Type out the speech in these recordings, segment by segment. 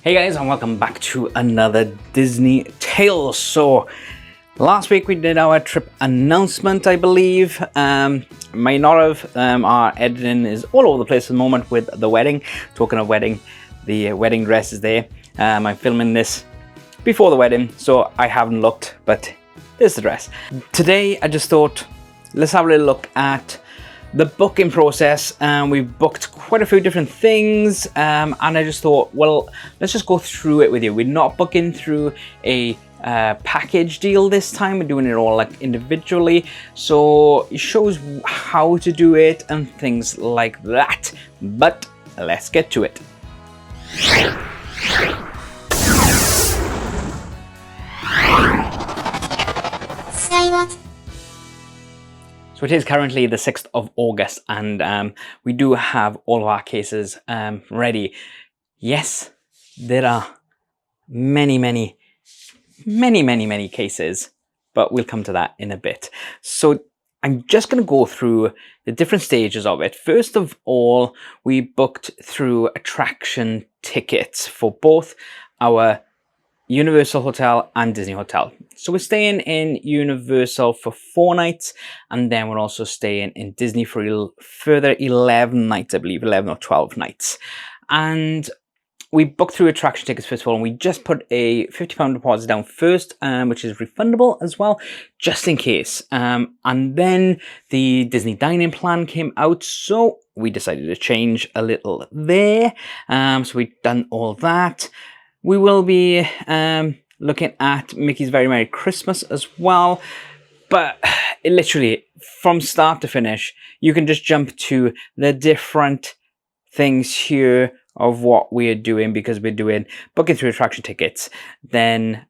Hey guys, and welcome back to another Disney tale. So last week we did our trip announcement, I believe. May not have. Our editing is all over the place at the moment with the wedding. Talking of wedding, the wedding dress is there. I'm filming this before the wedding, so I haven't looked, but there's the dress. Today I just thought, let's have a little look at the booking process. We've booked quite a few different things, and I just thought, well, let's just go through it with you. We're not booking through a package deal this time. We're doing it all like individually, so it shows how to do it and things like that. But let's get to it. So it is currently the 6th of August, and we do have all of our cases ready. Yes, there are many cases, but we'll come to that in a bit. So I'm just going to go through the different stages of it. First of all, we booked through attraction tickets for both our Universal Hotel and Disney Hotel. So we're staying in Universal for 4 nights, and then we're also staying in Disney for further 11 nights, I believe, 11 or 12 nights. And we booked through attraction tickets first of all, and we just put a £50 deposit down first, which is refundable as well, just in case. And then the Disney dining plan came out, so we decided to change a little there. So we've done all that. We will be looking at Mickey's Very Merry Christmas as well. But it literally, from start to finish, you can just jump to the different things here of what we're doing, because we're doing booking through attraction tickets, then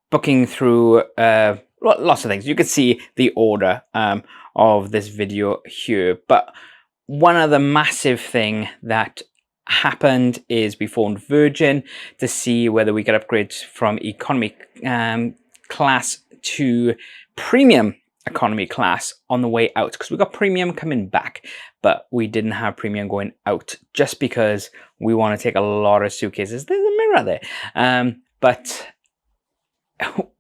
booking through lots of things. You can see the order of this video here. But one other massive thing that happened is we phoned Virgin to see whether we could upgrade from economy class to premium economy class on the way out, because we got premium coming back, but we didn't have premium going out, just because we want to take a lot of suitcases. There's a mirror there, but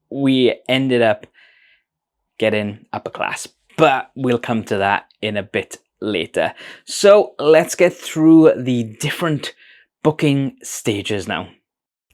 we ended up getting upper class, but we'll come to that in a bit later. So let's get through the different booking stages now.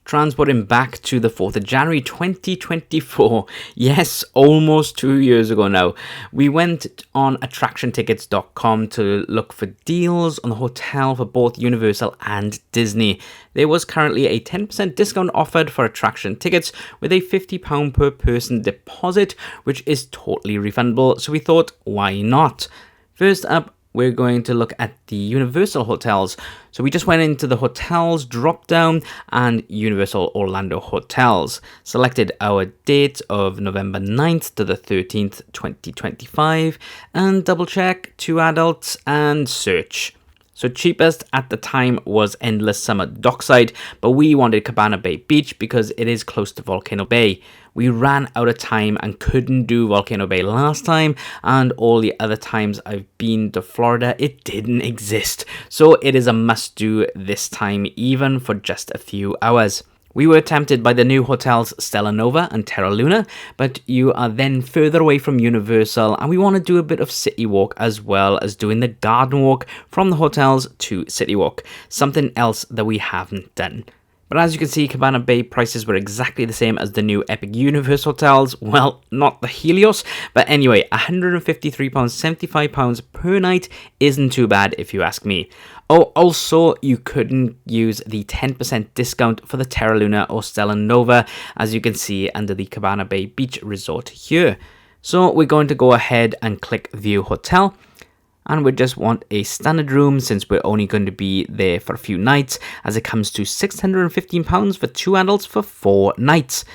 Transporting back to the 4th of January 2024. Yes, almost 2 years ago now. We went on attractiontickets.com to look for deals on the hotel for both Universal and Disney. There was currently a 10% discount offered for attraction tickets with a £50 per person deposit, which is totally refundable. So we thought, why not? First up, we're going to look at the Universal hotels. So we just went into the hotels drop down and Universal Orlando hotels. Selected our date of November 9th to the 13th, 2025, and double check 2 adults and search. So cheapest at the time was Endless Summer Dockside, but we wanted Cabana Bay Beach because it is close to Volcano Bay. We ran out of time and couldn't do Volcano Bay last time, and all the other times I've been to Florida, it didn't exist. So it is a must do this time, even for just a few hours. We were tempted by the new hotels Stella Nova and Terra Luna, but you are then further away from Universal, and we want to do a bit of City Walk as well as doing the Garden Walk from the hotels to City Walk, something else that we haven't done. But as you can see, Cabana Bay prices were exactly the same as the new Epic Universe hotels. Well, not the Helios, but anyway, £153, £75 per night isn't too bad if you ask me. Oh, also, you couldn't use the 10% discount for the Terra Luna or Stella Nova, as you can see under the Cabana Bay Beach Resort here. So we're going to go ahead and click View Hotel. And we just want a standard room since we're only going to be there for a few nights, as it comes to £615 for 2 adults for 4 nights.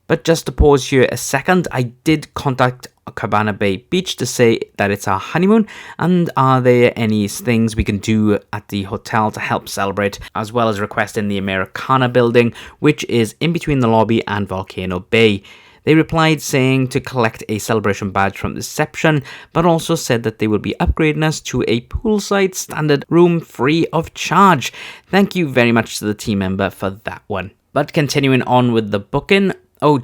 But just to pause here a second, I did contact Cabana Bay Beach to say that it's our honeymoon, and are there any things we can do at the hotel to help celebrate, as well as requesting the Americana building, which is in between the lobby and Volcano Bay. They replied saying to collect a celebration badge from reception, but also said that they will be upgrading us to a poolside standard room free of charge. Thank you very much to the team member for that one. But continuing on with the booking,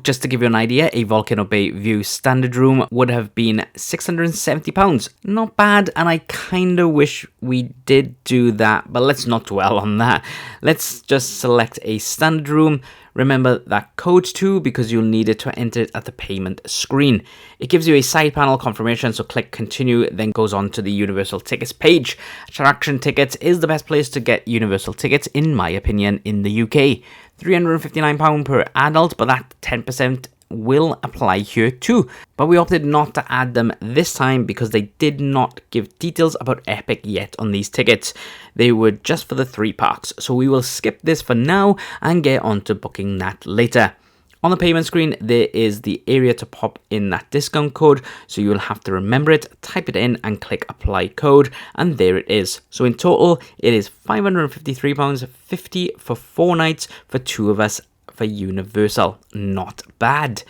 just to give you an idea, a Volcano Bay View standard room would have been £670. Not bad, and I kind of wish we did do that, but let's not dwell on that. Let's just select a standard room. Remember that code too, because you'll need it to enter it at the payment screen. It gives you a side panel confirmation, so click continue, then goes on to the Universal Tickets page. Attraction Tickets is the best place to get Universal Tickets, in my opinion, in the UK. £359 per adult, but that 10% will apply here too. But we opted not to add them this time because they did not give details about Epic yet on these tickets. They were just for the 3 parks, so we will skip this for now and get on to booking that later. On the payment screen, there is the area to pop in that discount code, so you'll have to remember it, type it in and click apply code, and there it is. So in total, it is £553.50 for 4 nights for 2 of us for Universal. Not bad.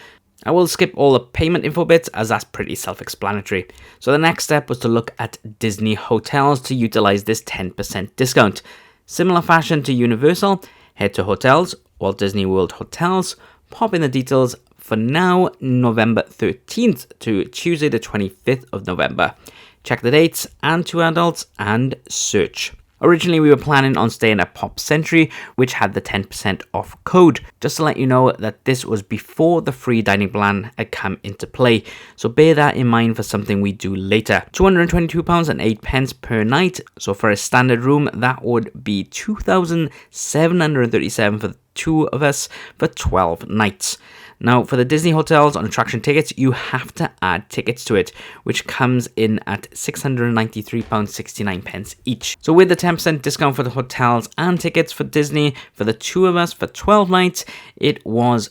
I will skip all the payment info bits as that's pretty self-explanatory. So the next step was to look at Disney hotels to utilize this 10% discount. Similar fashion to Universal, head to hotels, Walt Disney World Hotels, pop in the details for now, November 13th to Tuesday the 25th of November. Check the dates and 2 adults and search. Originally, we were planning on staying at Pop Century, which had the 10% off code. Just to let you know that this was before the free dining plan had come into play, so bear that in mind for something we do later. £222.08 per night, so for a standard room, that would be £2,737 for the 2 of us for 12 nights. Now, for the Disney hotels on attraction tickets, you have to add tickets to it, which comes in at £693.69 each. So with the 10% discount for the hotels and tickets for Disney, for the 2 of us for 12 nights, it was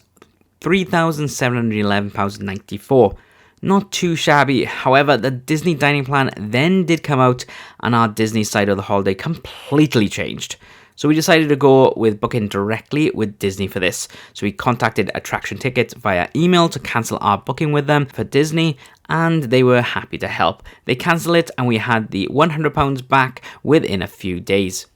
£3,711.94. Not too shabby. However, the Disney dining plan then did come out, and our Disney side of the holiday completely changed. So we decided to go with booking directly with Disney for this. So we contacted Attraction Tickets via email to cancel our booking with them for Disney, and they were happy to help. They cancelled it and we had the £100 back within a few days.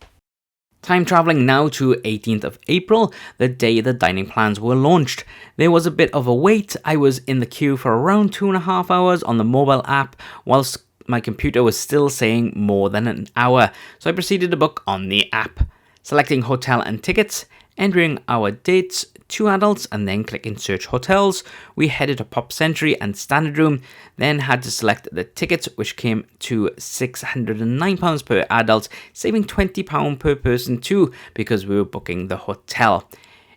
Time travelling now to 18th of April, the day the dining plans were launched. There was a bit of a wait. I was in the queue for around 2.5 hours on the mobile app, whilst my computer was still saying more than an hour. So I proceeded to book on the app. Selecting hotel and tickets, entering our dates, 2 adults, and then clicking search hotels. We headed to Pop Century and standard room, then had to select the tickets, which came to £609 per adult, saving £20 per person too, because we were booking the hotel.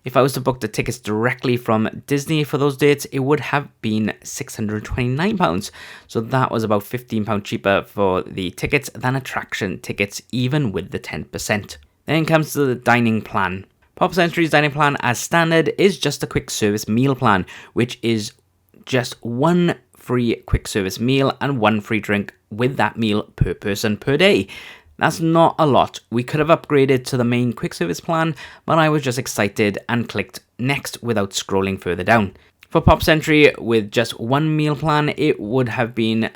If I was to book the tickets directly from Disney for those dates, it would have been £629. So that was about £15 cheaper for the tickets than attraction tickets, even with the 10%. Then comes to the dining plan. Pop Century's dining plan as standard is just a quick service meal plan, which is just 1 free quick service meal and 1 free drink with that meal per person per day. That's not a lot. We could have upgraded to the main quick service plan, but I was just excited and clicked next without scrolling further down. For Pop Century, with just 1 meal plan, it would have been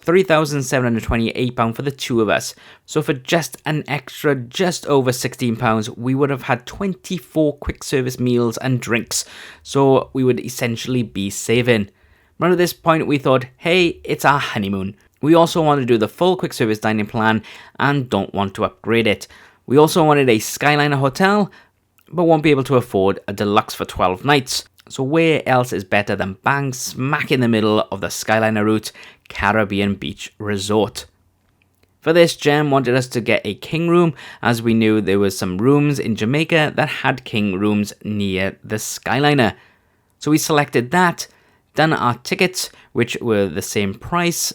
£3,728 for the 2 of us. So for just an extra just over £16, we would have had 24 quick service meals and drinks. So we would essentially be saving. But at this point we thought, hey, it's our honeymoon. We also want to do the full quick service dining plan and don't want to upgrade it. We also wanted a Skyliner hotel, but won't be able to afford a deluxe for 12 nights. So where else is better than bang smack in the middle of the Skyliner route, Caribbean Beach Resort. For this, Jem wanted us to get a king room, as we knew there was some rooms in Jamaica that had king rooms near the Skyliner. So we selected that, done our tickets, which were the same price.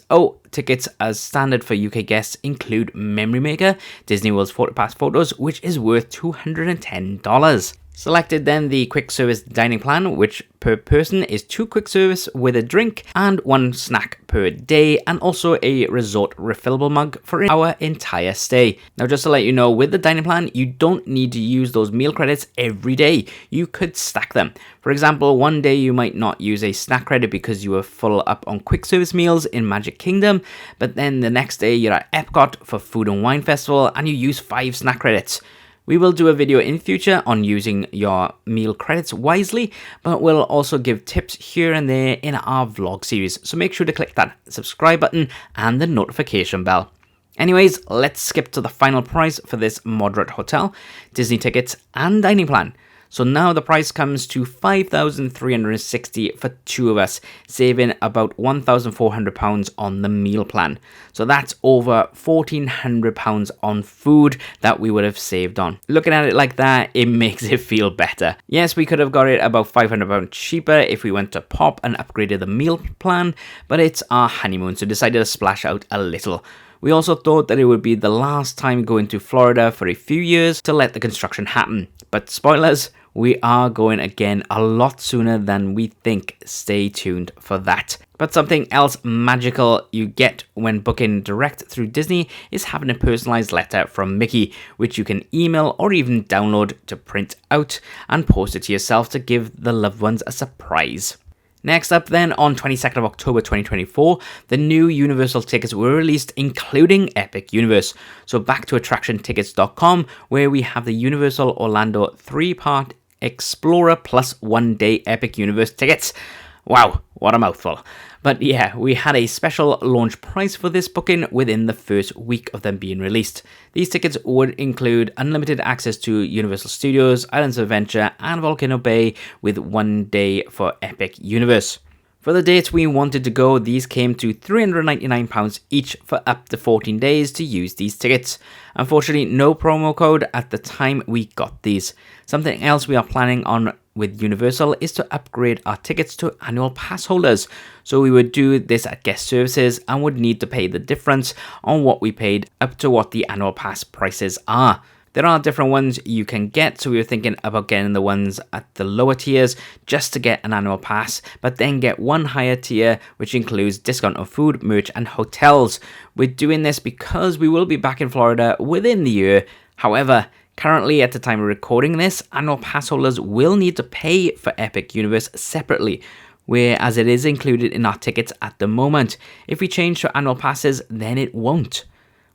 Tickets as standard for UK guests include Memory Maker, Disney World's Photo Pass photos, which is worth $210. Selected then the quick service dining plan, which per person is 2 quick service with a drink and 1 snack per day, and also a resort refillable mug for our entire stay. Now, just to let you know, with the dining plan, you don't need to use those meal credits every day. You could stack them. For example, one day you might not use a snack credit because you were full up on quick service meals in Magic Kingdom, but then the next day you're at Epcot for Food and Wine Festival and you use 5 snack credits. We will do a video in future on using your meal credits wisely, but we'll also give tips here and there in our vlog series, so make sure to click that subscribe button and the notification bell. Anyways, let's skip to the final price for this moderate hotel, Disney tickets and dining plan. So now the price comes to $5,360 for 2 of us, saving about £1,400 on the meal plan. So that's over £1,400 on food that we would have saved on. Looking at it like that, it makes it feel better. Yes, we could have got it about £500 cheaper if we went to Pop and upgraded the meal plan, but it's our honeymoon, so decided to splash out a little. We also thought that it would be the last time going to Florida for a few years to let the construction happen. But spoilers, we are going again a lot sooner than we think. Stay tuned for that. But something else magical you get when booking direct through Disney is having a personalized letter from Mickey, which you can email or even download to print out and post it to yourself to give the loved ones a surprise. Next up then, on 22nd of October 2024, the new Universal tickets were released, including Epic Universe. So back to attractiontickets.com, where we have the Universal Orlando 3-part Explorer plus 1-day Epic Universe tickets. Wow, what a mouthful. But yeah, we had a special launch price for this booking within the first week of them being released. These tickets would include unlimited access to Universal Studios, Islands of Adventure, and Volcano Bay with 1 day for Epic Universe. For the dates we wanted to go, these came to £399 each for up to 14 days to use these tickets. Unfortunately, no promo code at the time we got these. Something else we are planning on with Universal is to upgrade our tickets to annual pass holders. So we would do this at guest services and would need to pay the difference on what we paid up to what the annual pass prices are. There are different ones you can get, so we were thinking about getting the ones at the lower tiers just to get an annual pass, but then get one higher tier which includes discount on food, merch and hotels. We're doing this because we will be back in Florida within the year. However, currently at the time of recording this, annual pass holders will need to pay for Epic Universe separately, whereas it is included in our tickets at the moment. If we change to annual passes, then it won't.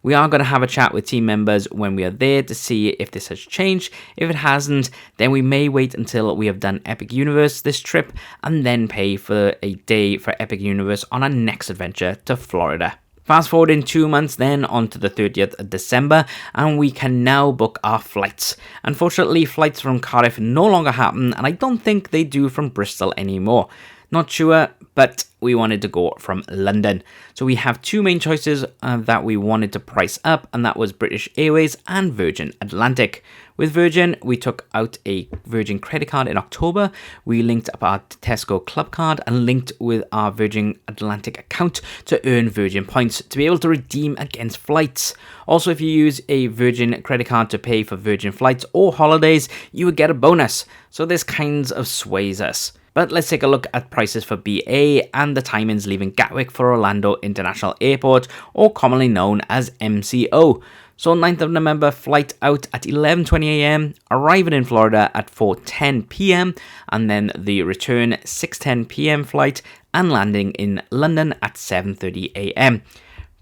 We are going to have a chat with team members when we are there to see if this has changed. If it hasn't, then we may wait until we have done Epic Universe this trip and then pay for a day for Epic Universe on our next adventure to Florida. Fast forward in 2 months then onto the 30th of December, and we can now book our flights. Unfortunately, flights from Cardiff no longer happen, and I don't think they do from Bristol anymore. Not sure, but we wanted to go from London. So we have 2 main choices that we wanted to price up, and that was British Airways and Virgin Atlantic. With Virgin, we took out a Virgin credit card in October. We linked up our Tesco Club card and linked with our Virgin Atlantic account to earn Virgin points to be able to redeem against flights. Also, if you use a Virgin credit card to pay for Virgin flights or holidays, you would get a bonus. So this kind of sways us. But let's take a look at prices for BA and the timings leaving Gatwick for Orlando International Airport, or commonly known as MCO. So 9th of November flight out at 11:20 a.m, arriving in Florida at 4:10 p.m, and then the return 6:10 p.m. flight and landing in London at 7:30 a.m.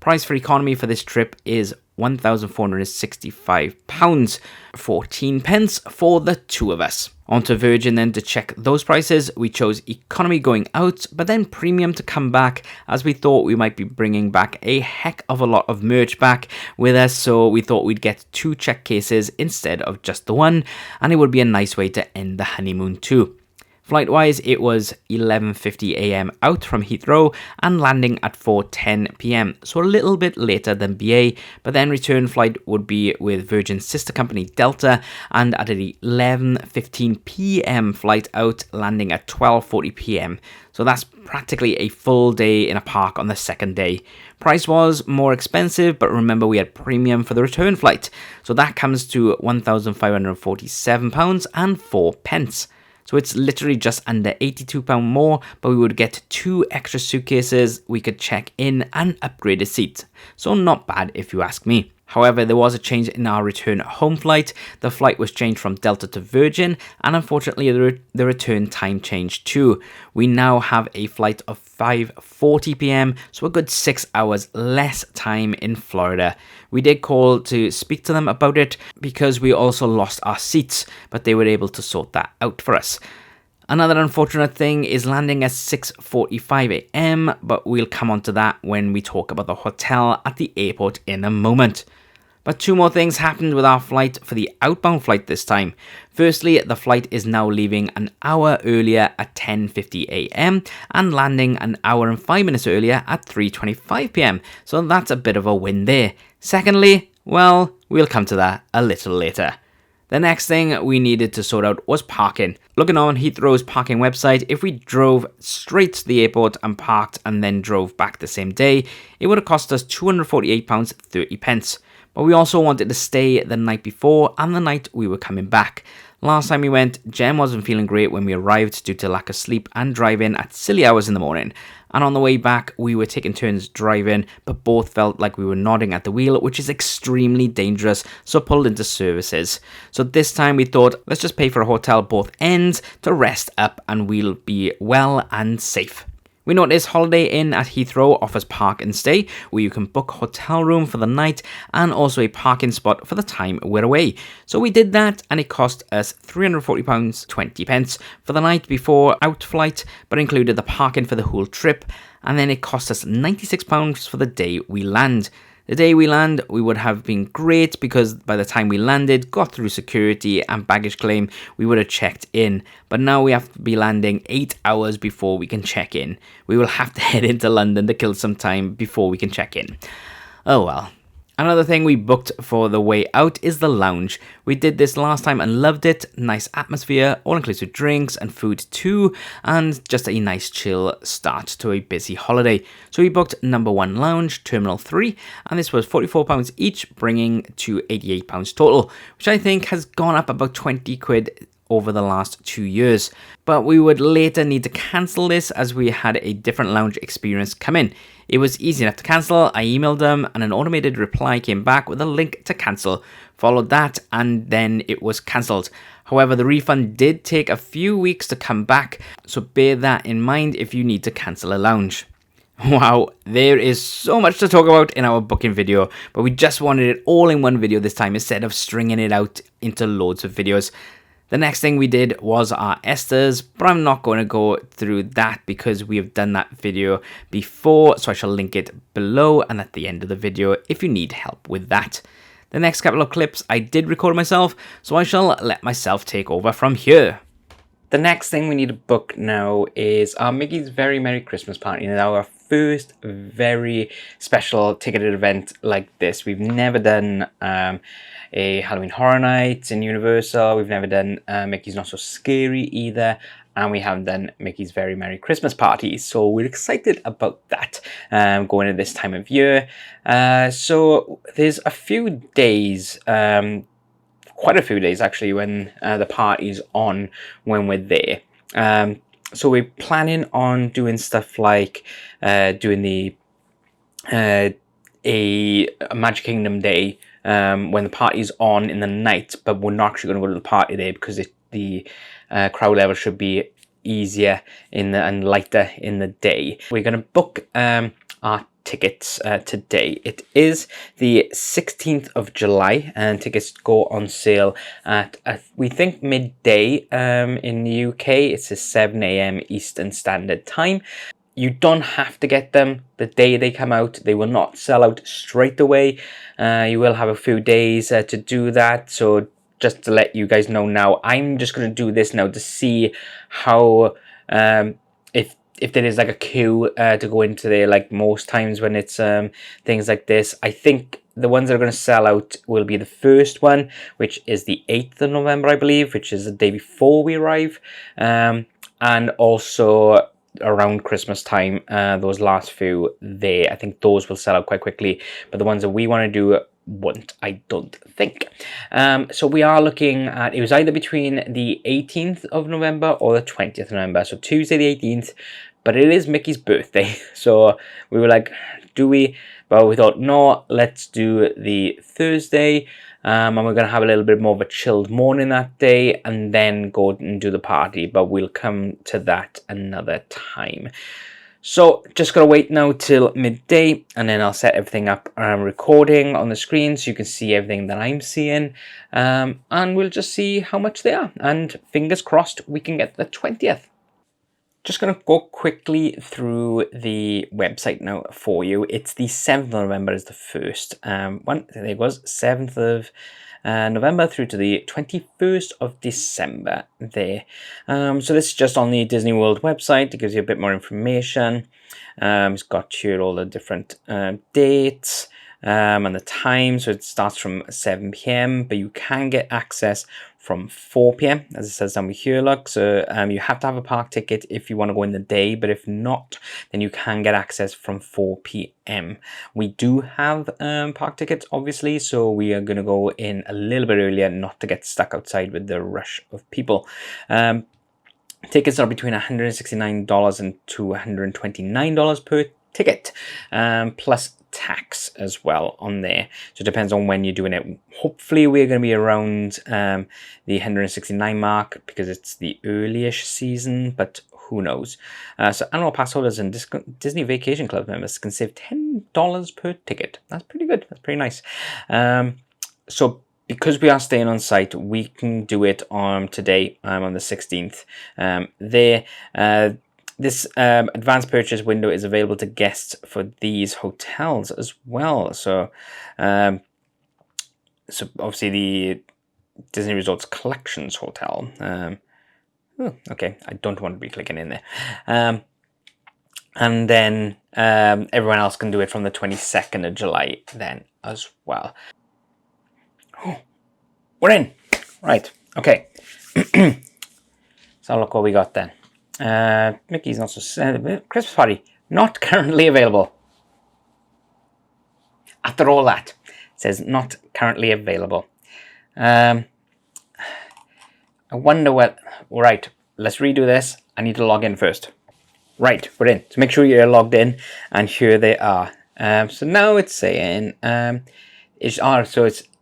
Price for economy for this trip is £1,465, 14 pence for the 2 of us. Onto Virgin then to check those prices. We chose economy going out, but then premium to come back, as we thought we might be bringing back a heck of a lot of merch back with us, so we thought we'd get 2 check cases instead of just the 1, and it would be a nice way to end the honeymoon too. Flight wise, it was 11:50 a.m. out from Heathrow and landing at 4:10 p.m. So a little bit later than BA, but then return flight would be with Virgin's sister company Delta and at an 11:15 p.m. flight out, landing at 12:40 p.m. So that's practically a full day in a park on the second day. Price was more expensive, but remember we had premium for the return flight. So that comes to £1,547 and 4p. So it's literally just under £82 more, but we would get 2 extra suitcases, we could check in and upgrade a seat. So not bad if you ask me. However, there was a change in our return home flight. The flight was changed from Delta to Virgin, and unfortunately the return time changed too. We now have a flight of 5:40 p.m, so a good 6 hours less time in Florida. We did call to speak to them about it because we also lost our seats, but they were able to sort that out for us. Another unfortunate thing is landing at 6:45 a.m, but we'll come on to that when we talk about the hotel at the airport in a moment. But 2 more things happened with our flight for the outbound flight this time. Firstly, the flight is now leaving an hour earlier at 10:50 a.m. and landing an hour and 5 minutes earlier at 3:25 p.m. So that's a bit of a win there. Secondly, well, we'll come to that a little later. The next thing we needed to sort out was parking. Looking on Heathrow's parking website, if we drove straight to the airport and parked and then drove back the same day, it would have cost us £248.30. But we also wanted to stay the night before and the night we were coming back. Last time we went, Jem wasn't feeling great when we arrived due to lack of sleep and driving at silly hours in the morning. And on the way back, we were taking turns driving, but both felt like we were nodding at the wheel, which is extremely dangerous, so pulled into services. So this time we thought, let's just pay for a hotel both ends to rest up and we'll be well and safe. We noticed Holiday Inn at Heathrow offers park and stay, where you can book a hotel room for the night and also a parking spot for the time we're away. So we did that and it cost us £340.20 for the night before out flight, but included the parking for the whole trip, and then it cost us £96 for the day we land. The day we land, we would have been great because by the time we landed, got through security and baggage claim, we would have checked in. But now we have to be landing 8 hours before we can check in. We will have to head into London to kill some time before we can check in. Oh well. Another thing we booked for the way out is the lounge. We did this last time and loved it. Nice atmosphere, all-inclusive drinks and food too, and just a nice chill start to a busy holiday. So we booked number 1 lounge, Terminal 3, and this was £44 each, bringing to £88 total, which I think has gone up about 20 quid over the last 2 years. But we would later need to cancel this as we had a different lounge experience come in. It was easy enough to cancel. I emailed them and an automated reply came back with a link to cancel. Followed that and then it was cancelled. However, the refund did take a few weeks to come back, so bear that in mind if you need to cancel a lounge. Wow, there is so much to talk about in our booking video, but we just wanted it all in one video this time instead of stringing it out into loads of videos. The next thing we did was our ESTAs, but I'm not going to go through that because we have done that video before, so I shall link it below and at the end of the video if you need help with that. The next couple of clips I did record myself, so I shall let myself take over from here. The next thing we need to book now is our Mickey's Very Merry Christmas Party. It's our first very special ticketed event like this. We've never done a Halloween Horror Nights in Universal. We've never done Mickey's Not So Scary either. And we haven't done Mickey's Very Merry Christmas Party. So we're excited about that going into this time of year. So there's a few days, quite a few days actually, when the party's on when we're there. So we're planning on doing stuff like doing the a Magic Kingdom day when the party's on in the night, but we're not actually going to go to the party there because the crowd level should be easier and lighter in the day. We're going to book our tickets today. It is the 16th of July and tickets go on sale at we think midday in the UK. It's a 7 a.m. Eastern Standard Time. You don't have to get them the day they come out. They will not sell out straight away. You will have a few days to do that, so just to let you guys know now, I'm just going to do this now to see how, if there is like a queue to go into there, like most times when it's things like this. I think the ones that are going to sell out will be the first one, which is the 8th of November, I believe, which is the day before we arrive, and also around Christmas time, those last few there, I think those will sell out quite quickly, but the ones that we want to do won't, I don't think. So we are looking at, it was either between the 18th of November or the 20th of November, so Tuesday the 18th, but it is Mickey's birthday, so we were like, do we? But we thought, no, let's do the Thursday, and we're going to have a little bit more of a chilled morning that day, and then go and do the party, but we'll come to that another time. So just gotta wait now till midday, and then I'll set everything up recording on the screen so you can see everything that I'm seeing, and we'll just see how much they are, and fingers crossed we can get the 20th. Just going to go quickly through the website now for you. It's the 7th of November is the first one. There it was, 7th of November through to the 21st of December there. So this is just on the Disney World website. It gives you a bit more information. It's got here all the different dates and the time. So it starts from 7 p.m, but you can get access from 4 p.m, as it says down here, look. So you have to have a park ticket if you want to go in the day, but if not, then you can get access from 4 p.m. We do have park tickets, obviously, so we are going to go in a little bit earlier, not to get stuck outside with the rush of people. Tickets are between $169 and $229 per ticket, plus tax as well on there. So it depends on when you're doing it. Hopefully we're going to be around the 169 mark because it's the early-ish season, but who knows. So annual pass holders and Disney Vacation Club members can save $10 per ticket. That's pretty good. That's pretty nice. So because we are staying on site, we can do it on today, on the 16th. This advanced purchase window is available to guests for these hotels as well. So, so obviously the Disney Resorts Collections Hotel. Okay, I don't want to be clicking in there. And then everyone else can do it from the 22nd of July then as well. Oh, we're in. Right, okay. So look what we got then. Mickey's not so Christmas party not currently available. After all that, it says not currently available. I wonder what. Right, let's redo this. I need to log in first. Right, we're in. So make sure you're logged in, and here they are. So now it's saying so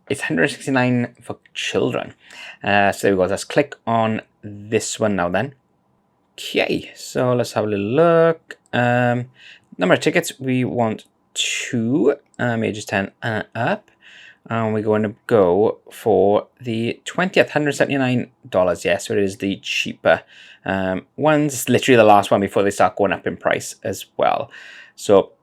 it's 169 for children. So there we go. Let's click on this one now then. Okay, so let's have a little look. Number of tickets, we want 2, ages 10 and up. And we're going to go for the 20th, $179. Yes, so it is the cheaper ones. It's literally the last one before they start going up in price as well. So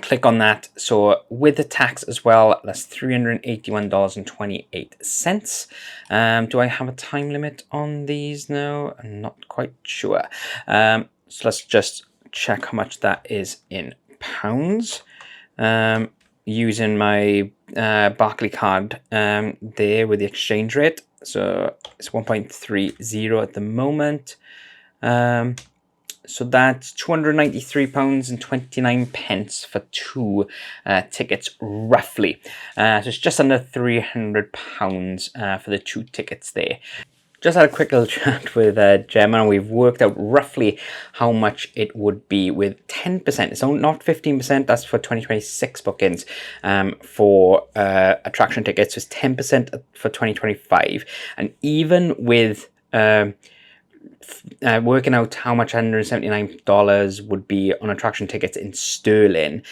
click on that. So with the tax as well, that's $381.28. Do I have a time limit on these? No, I'm not quite sure. So let's just check how much that is in pounds. Using my Barclay card there with the exchange rate. So it's 1.30 at the moment. So that's £293.29 for 2 tickets, roughly. So it's just under £300 for the 2 tickets there. Just had a quick little chat with Gemma, and we've worked out roughly how much it would be with 10%. So not 15%, that's for 2026 bookings. For attraction tickets, it's 10% for 2025. And even with working out how much $179 would be on attraction tickets in sterling,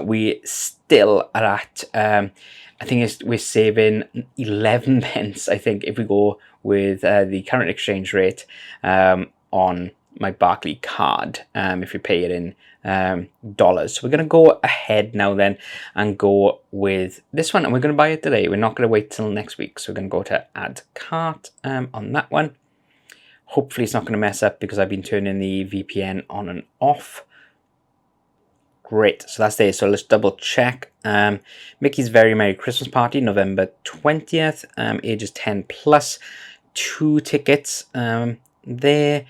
we still are at, I think we're saving 11 pence, I think, if we go with the current exchange rate on my Barclays card if you pay it in dollars. So we're going to go ahead now then and go with this one, and we're going to buy it today. We're not going to wait till next week. So we're going to go to add cart on that one. Hopefully it's not going to mess up because I've been turning the VPN on and off. Great, so that's there. So let's double check. Mickey's Very Merry Christmas Party, November 20th, ages 10 plus, 2 tickets there,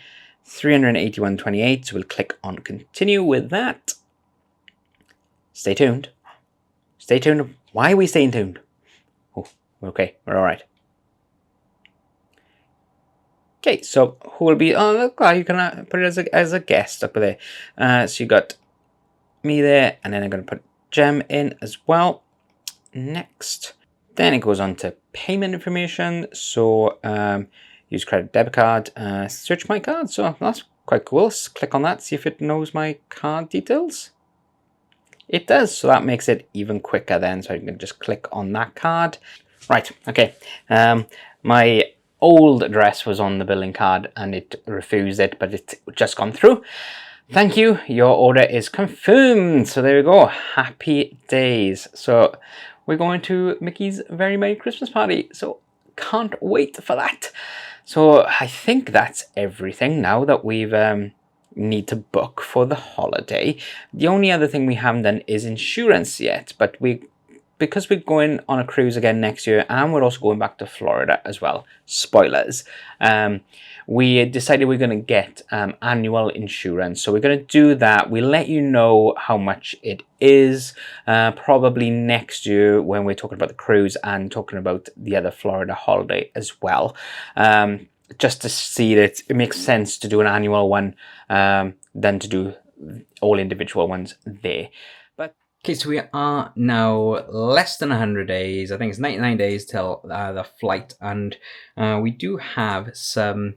381.28. So we'll click on continue with that. Stay tuned. Stay tuned. Why are we staying tuned? Oh, okay, we're all right. Okay, so who will be? Oh, look, you can put it as a guest up there. So you got me there, and then I'm going to put Gem in as well. Next, then it goes on to payment information. So use credit, debit card, search my card. So that's quite cool. Let's click on that, see if it knows my card details. It does, so that makes it even quicker then. So I can just click on that card. Right, okay. My old address was on the billing card and it refused it, but it's just gone through. Thank you, your order is confirmed. So there we go, happy days. So we're going to Mickey's Very Merry Christmas Party. So can't wait for that. So I think that's everything now that we've need to book for the holiday. The only other thing we haven't done is insurance yet, but because we're going on a cruise again next year, and we're also going back to Florida as well, spoilers, we decided we're going to get annual insurance. So we're going to do that. We'll let you know how much it is probably next year when we're talking about the cruise and talking about the other Florida holiday as well. Just to see that it makes sense to do an annual one than to do all individual ones there. Okay, so we are now less than 100 days. I think it's 99 days till the flight, and we do have some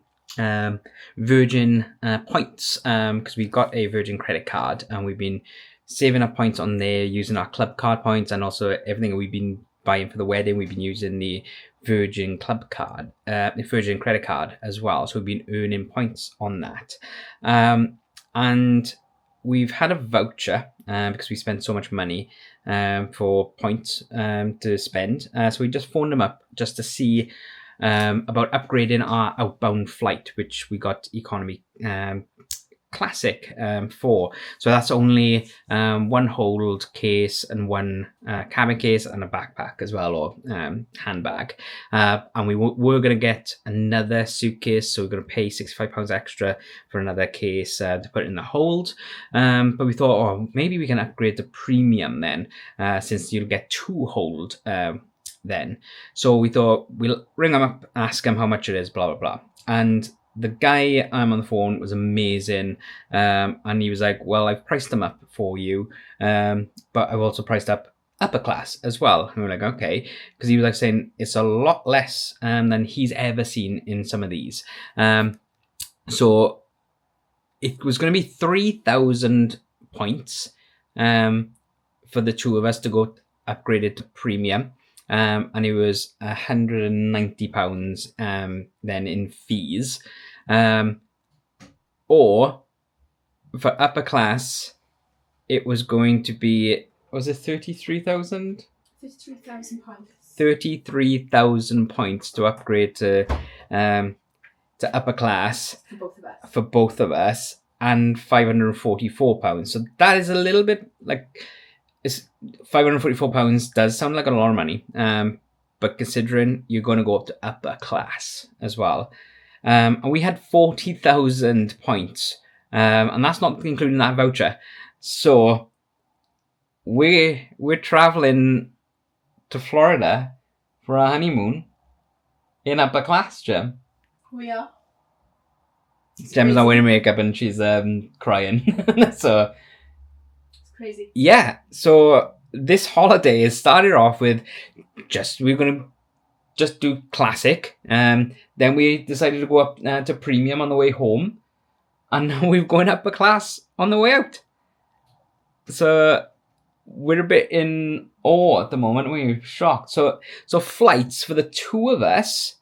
Virgin points because we got a Virgin credit card, and we've been saving up points on there using our club card points, and also everything we've been buying for the wedding, we've been using the Virgin club card, the Virgin credit card as well. So we've been earning points on that, and we've had a voucher because we spent so much money for points to spend. So we just phoned them up just to see about upgrading our outbound flight, which we got economy classic for. So that's only one hold case and one cabin case and a backpack as well, or handbag. And we were going to get another suitcase, so we're going to pay £65 extra for another case to put in the hold. But we thought, oh, maybe we can upgrade to premium then, since you'll get 2 hold then. So we thought we'll ring them up, ask them how much it is, blah, blah, blah. And the guy on the phone was amazing, and he was like, well, I've priced them up for you, but I've also priced up upper class as well. And we were like, okay, because he was like saying it's a lot less than he's ever seen in some of these. So it was going to be 3,000 points for the 2 of us to go upgraded to premium. And it was £190 then in fees. Or for upper class, it was going to be, was it 33,000? 33,000 points. 33,000 points to upgrade to upper class For both of us. For both of us, and £544. So that is a little bit like, it's £544 does sound like a lot of money, but considering you're going to go up to upper class as well, and we had 40,000 points, and that's not including that voucher. So we're traveling to Florida for our honeymoon in upper class, Gem. We are. Gem's not wearing makeup and she's crying. So crazy. Yeah, so this holiday is started off with we're going to just do classic. Then we decided to go up to premium on the way home. And now we're going upper class on the way out. So we're a bit in awe at the moment. We're shocked. So flights for the 2 of us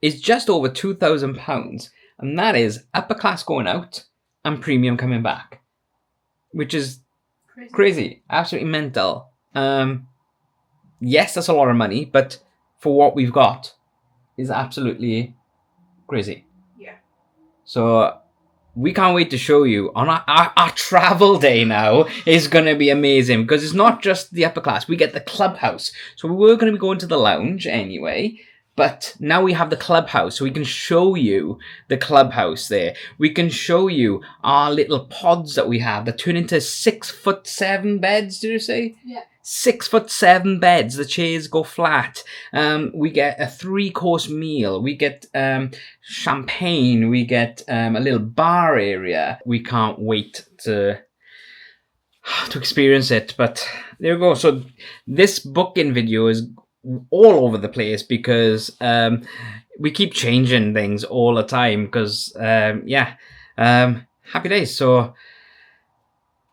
is just over £2,000. and that is upper class going out and premium coming back, which is crazy, absolutely mental. Yes, that's a lot of money, but for what we've got is absolutely crazy. Yeah. So we can't wait to show you on our travel day now is going to be amazing, because it's not just the upper class. We get the clubhouse. So we were going to be going to the lounge anyway, but now we have the clubhouse, so we can show you the clubhouse there. We can show you our little pods that we have that turn into 6'7" beds, did you say? Yeah. 6'7" beds. The chairs go flat. We get a 3-course meal. We get champagne. We get a little bar area. We can't wait to experience it. But there we go. So this booking video is all over the place because we keep changing things all the time. Because happy days. So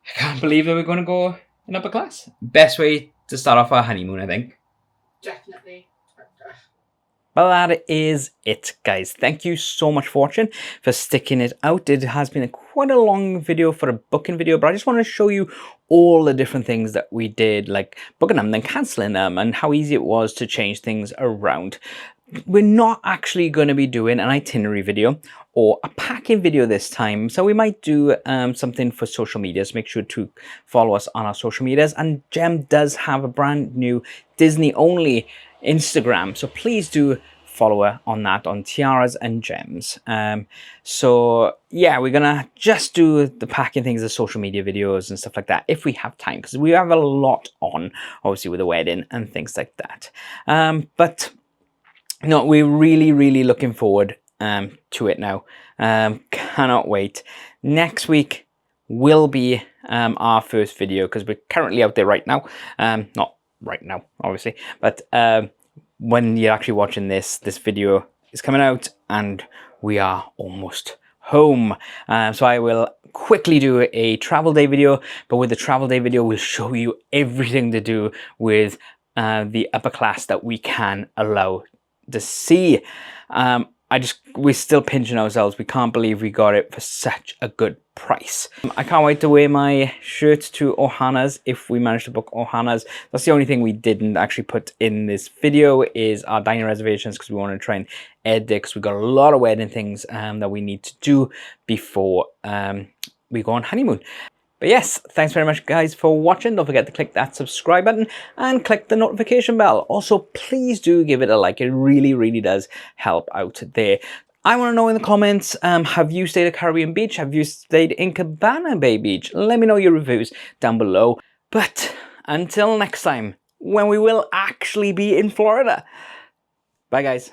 I can't believe that we're going to go in upper class. Best way to start off our honeymoon, I think. Definitely. Well, that is it, guys. Thank you so much for watching, for sticking it out. It has been quite a long video for a booking video, but I just want to show you all the different things that we did, like booking them, then cancelling them, and how easy it was to change things around. We're not actually going to be doing an itinerary video or a packing video this time, so we might do something for social media. So make sure to follow us on our social medias, and Gem does have a brand new Disney only Instagram, so please do follow her on that, on Tiaras and Gems. So yeah, we're gonna just do the packing things, the social media videos and stuff like that if we have time, because we have a lot on, obviously, with the wedding and things like that. But no, we're really looking forward to it now. Cannot wait. Next week will be our first video, because we're currently out there right now. Not right now, obviously, but when you're actually watching this video is coming out and we are almost home. So I will quickly do a travel day video, but with the travel day video, we'll show you everything to do with the upper class that we can allow to see. We're still pinching ourselves. We can't believe we got it for such a good price. I can't wait to wear my shirt to Ohana's if we manage to book Ohana's. That's the only thing we didn't actually put in this video, is our dining reservations, because we want to try and edit it, because we've got a lot of wedding things that we need to do before we go on honeymoon. But yes, thanks very much, guys, for watching. Don't forget to click that subscribe button and click the notification bell. Also, please do give it a like. It really does help out there. I want to know in the comments, have you stayed at Caribbean Beach? Have you stayed in Cabana Bay Beach? Let me know your reviews down below. But until next time, when we will actually be in Florida. Bye, guys.